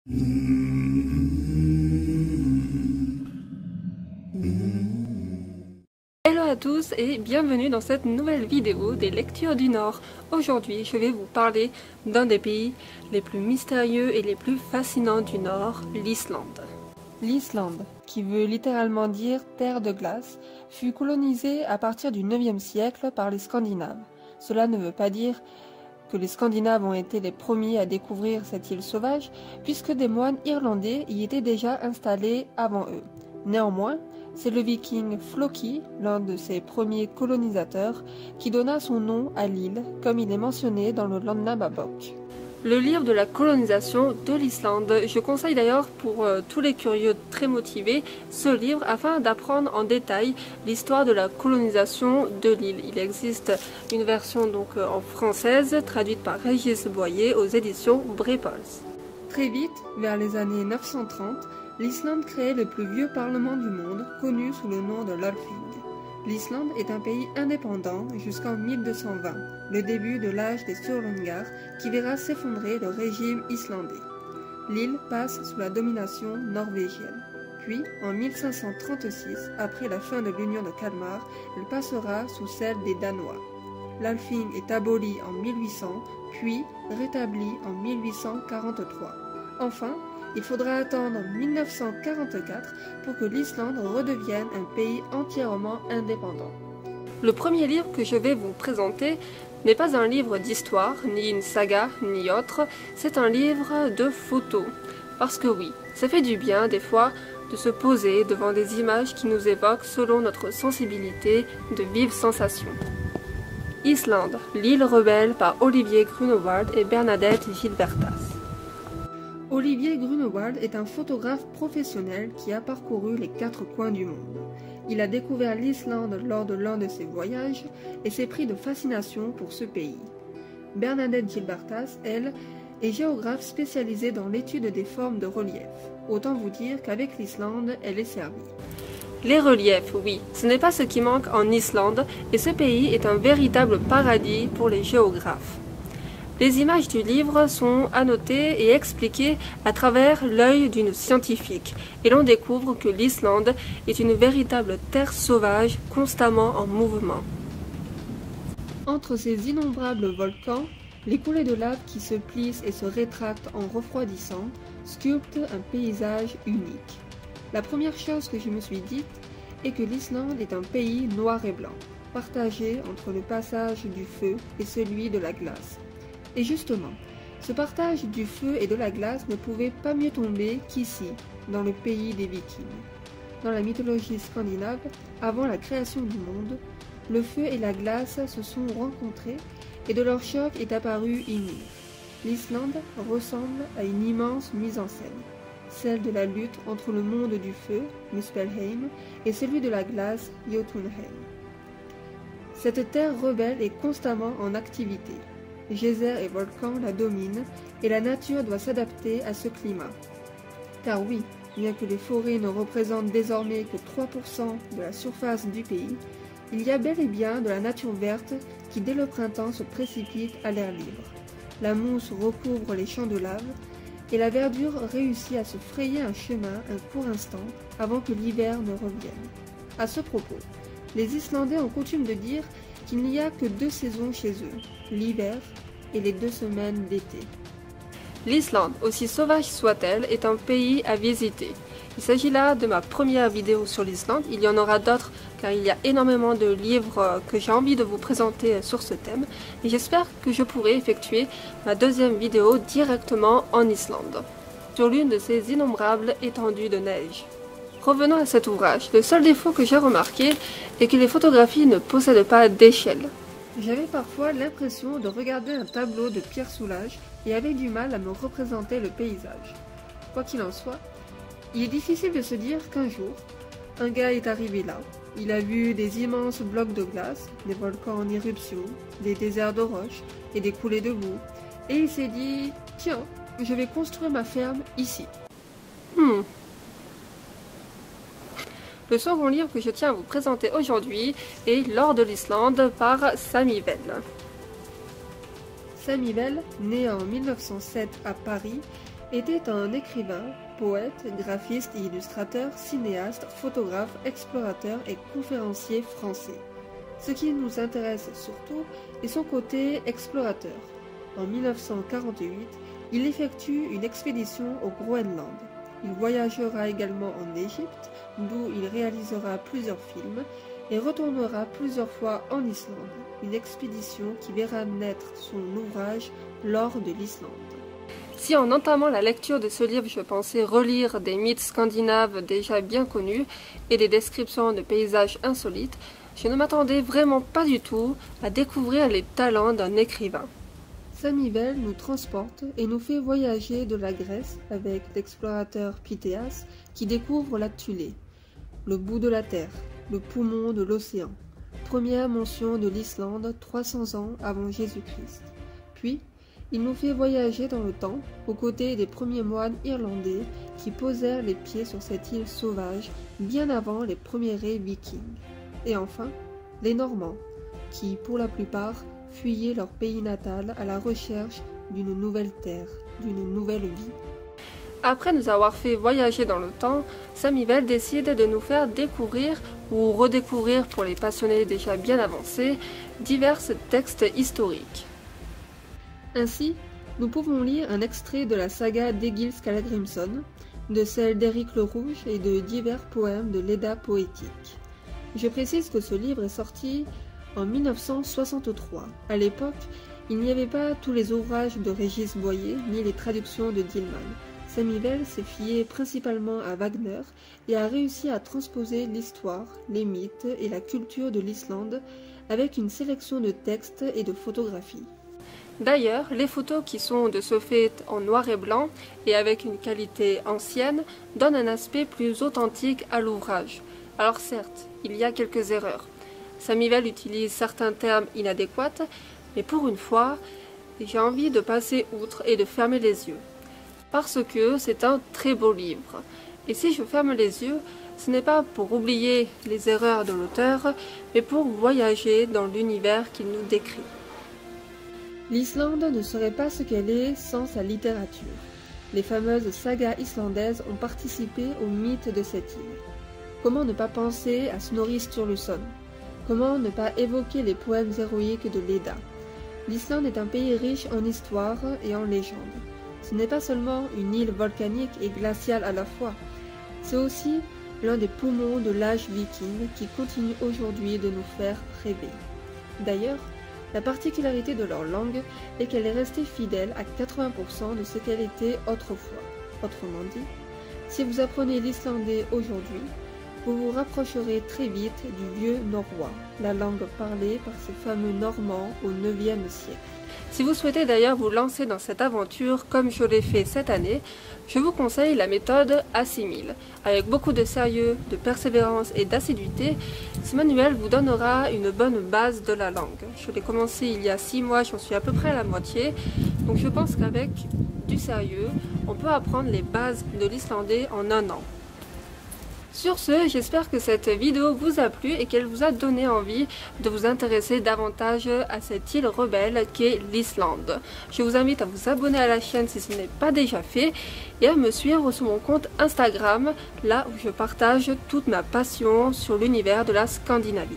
Hello à tous et bienvenue dans cette nouvelle vidéo des lectures du Nord. Aujourd'hui, je vais vous parler d'un des pays les plus mystérieux et les plus fascinants du Nord, l'Islande. L'Islande, qui veut littéralement dire terre de glace, fut colonisée à partir du 9e siècle par les Scandinaves. Cela ne veut pas dire que les Scandinaves ont été les premiers à découvrir cette île sauvage, puisque des moines irlandais y étaient déjà installés avant eux. Néanmoins, c'est le viking Floki, l'un de ses premiers colonisateurs, qui donna son nom à l'île, comme il est mentionné dans le Landnámabók. Le livre de la colonisation de l'Islande, je conseille d'ailleurs pour tous les curieux très motivés ce livre afin d'apprendre en détail l'histoire de la colonisation de l'île. Il existe une version donc en française traduite par Régis Boyer aux éditions Brepols. Très vite, vers les années 930, l'Islande créait le plus vieux parlement du monde, connu sous le nom de l'Alþing. L'Islande est un pays indépendant jusqu'en 1220, le début de l'âge des Sturlungar, qui verra s'effondrer le régime islandais. L'île passe sous la domination norvégienne. Puis, en 1536, après la fin de l'Union de Kalmar, elle passera sous celle des Danois. L'Alþing est aboli en 1800, puis rétabli en 1843. Enfin, il faudra attendre 1944 pour que l'Islande redevienne un pays entièrement indépendant. Le premier livre que je vais vous présenter n'est pas un livre d'histoire, ni une saga, ni autre, c'est un livre de photos. Parce que oui, ça fait du bien des fois de se poser devant des images qui nous évoquent selon notre sensibilité de vives sensations. Islande, l'île rebelle par Olivier Grunewald et Bernadette Gilbertas. Olivier Grunewald est un photographe professionnel qui a parcouru les 4 coins du monde. Il a découvert l'Islande lors de l'un de ses voyages et s'est pris de fascination pour ce pays. Bernadette Gilbertas, elle, est géographe spécialisée dans l'étude des formes de relief. Autant vous dire qu'avec l'Islande, elle est servie. Les reliefs, oui, ce n'est pas ce qui manque en Islande et ce pays est un véritable paradis pour les géographes. Les images du livre sont annotées et expliquées à travers l'œil d'une scientifique, et l'on découvre que l'Islande est une véritable terre sauvage constamment en mouvement. Entre ces innombrables volcans, les coulées de lave qui se plissent et se rétractent en refroidissant sculptent un paysage unique. La première chose que je me suis dite est que l'Islande est un pays noir et blanc, partagé entre le passage du feu et celui de la glace. Et justement, ce partage du feu et de la glace ne pouvait pas mieux tomber qu'ici, dans le pays des Vikings. Dans la mythologie scandinave, avant la création du monde, le feu et la glace se sont rencontrés et de leur choc est apparu Ymir. L'Islande ressemble à une immense mise en scène, celle de la lutte entre le monde du feu, Muspelheim, et celui de la glace, Jotunheim. Cette terre rebelle est constamment en activité. Geysers et volcans la dominent et la nature doit s'adapter à ce climat. Car oui, bien que les forêts ne représentent désormais que 3% de la surface du pays, il y a bel et bien de la nature verte qui dès le printemps se précipite à l'air libre. La mousse recouvre les champs de lave et la verdure réussit à se frayer un chemin un court instant avant que l'hiver ne revienne. À ce propos, les Islandais ont coutume de dire qu'il n'y a que 2 saisons chez eux, l'hiver et les 2 semaines d'été. L'Islande, aussi sauvage soit-elle, est un pays à visiter. Il s'agit là de ma première vidéo sur l'Islande. Il y en aura d'autres car il y a énormément de livres que j'ai envie de vous présenter sur ce thème. Et j'espère que je pourrai effectuer ma 2e vidéo directement en Islande, sur l'une de ces innombrables étendues de neige. Revenons à cet ouvrage. Le seul défaut que j'ai remarqué est que les photographies ne possèdent pas d'échelle. J'avais parfois l'impression de regarder un tableau de Pierre Soulages et avait du mal à me représenter le paysage. Quoi qu'il en soit, il est difficile de se dire qu'un jour, un gars est arrivé là. Il a vu des immenses blocs de glace, des volcans en éruption, des déserts de roches et des coulées de boue, et il s'est dit « Tiens, je vais construire ma ferme ici. » Le second livre que je tiens à vous présenter aujourd'hui est L'or de l'Islande par Sami Vell. Sami Vell, né en 1907 à Paris, était un écrivain, poète, graphiste et illustrateur, cinéaste, photographe, explorateur et conférencier français. Ce qui nous intéresse surtout est son côté explorateur. En 1948, il effectue une expédition au Groenland. Il voyagera également en Égypte, d'où il réalisera plusieurs films, et retournera plusieurs fois en Islande, une expédition qui verra naître son ouvrage L'or de l'Islande. Si en entamant la lecture de ce livre, je pensais relire des mythes scandinaves déjà bien connus et des descriptions de paysages insolites, je ne m'attendais vraiment pas du tout à découvrir les talents d'un écrivain. Sami Vell nous transporte et nous fait voyager de la Grèce avec l'explorateur Pythéas qui découvre la Thulé, le bout de la terre, le poumon de l'océan. Première mention de l'Islande 300 ans avant Jésus-Christ. Puis, il nous fait voyager dans le temps aux côtés des premiers moines irlandais qui posèrent les pieds sur cette île sauvage bien avant les premiers raids vikings. Et enfin, les Normands, qui pour la plupart fuyaient leur pays natal à la recherche d'une nouvelle terre, d'une nouvelle vie. Après nous avoir fait voyager dans le temps, Sami Vell décide de nous faire découvrir ou redécouvrir pour les passionnés déjà bien avancés divers textes historiques. Ainsi, nous pouvons lire un extrait de la saga d'Egil Skallagrimson, de celle d'Éric le Rouge et de divers poèmes de l'Edda poétique. Je précise que ce livre est sorti en 1963. À l'époque, il n'y avait pas tous les ouvrages de Régis Boyer ni les traductions de Dillman. Sami Vell s'est fié principalement à Wagner et a réussi à transposer l'histoire, les mythes et la culture de l'Islande avec une sélection de textes et de photographies. D'ailleurs, les photos qui sont de ce fait en noir et blanc et avec une qualité ancienne donnent un aspect plus authentique à l'ouvrage. Alors certes, il y a quelques erreurs. Sami Vell utilise certains termes inadéquats, mais pour une fois, j'ai envie de passer outre et de fermer les yeux. Parce que c'est un très beau livre. Et si je ferme les yeux, ce n'est pas pour oublier les erreurs de l'auteur, mais pour voyager dans l'univers qu'il nous décrit. L'Islande ne serait pas ce qu'elle est sans sa littérature. Les fameuses sagas islandaises ont participé au mythe de cette île. Comment ne pas penser à Snorri Sturluson? Comment ne pas évoquer les poèmes héroïques de l'Edda? L'Islande est un pays riche en histoire et en légendes. Ce n'est pas seulement une île volcanique et glaciale à la fois, c'est aussi l'un des poumons de l'âge viking qui continue aujourd'hui de nous faire rêver. D'ailleurs, la particularité de leur langue est qu'elle est restée fidèle à 80% de ce qu'elle était autrefois. Autrement dit, si vous apprenez l'islandais aujourd'hui, vous vous rapprocherez très vite du vieux norrois, la langue parlée par ces fameux Normands au IXe siècle. Si vous souhaitez d'ailleurs vous lancer dans cette aventure comme je l'ai fait cette année, je vous conseille la méthode Assimil. Avec beaucoup de sérieux, de persévérance et d'assiduité, ce manuel vous donnera une bonne base de la langue. Je l'ai commencé il y a 6 mois, j'en suis à peu près à la moitié, donc je pense qu'avec du sérieux, on peut apprendre les bases de l'islandais en 1 an. Sur ce, j'espère que cette vidéo vous a plu et qu'elle vous a donné envie de vous intéresser davantage à cette île rebelle qu'est l'Islande. Je vous invite à vous abonner à la chaîne si ce n'est pas déjà fait et à me suivre sur mon compte Instagram, là où je partage toute ma passion sur l'univers de la Scandinavie.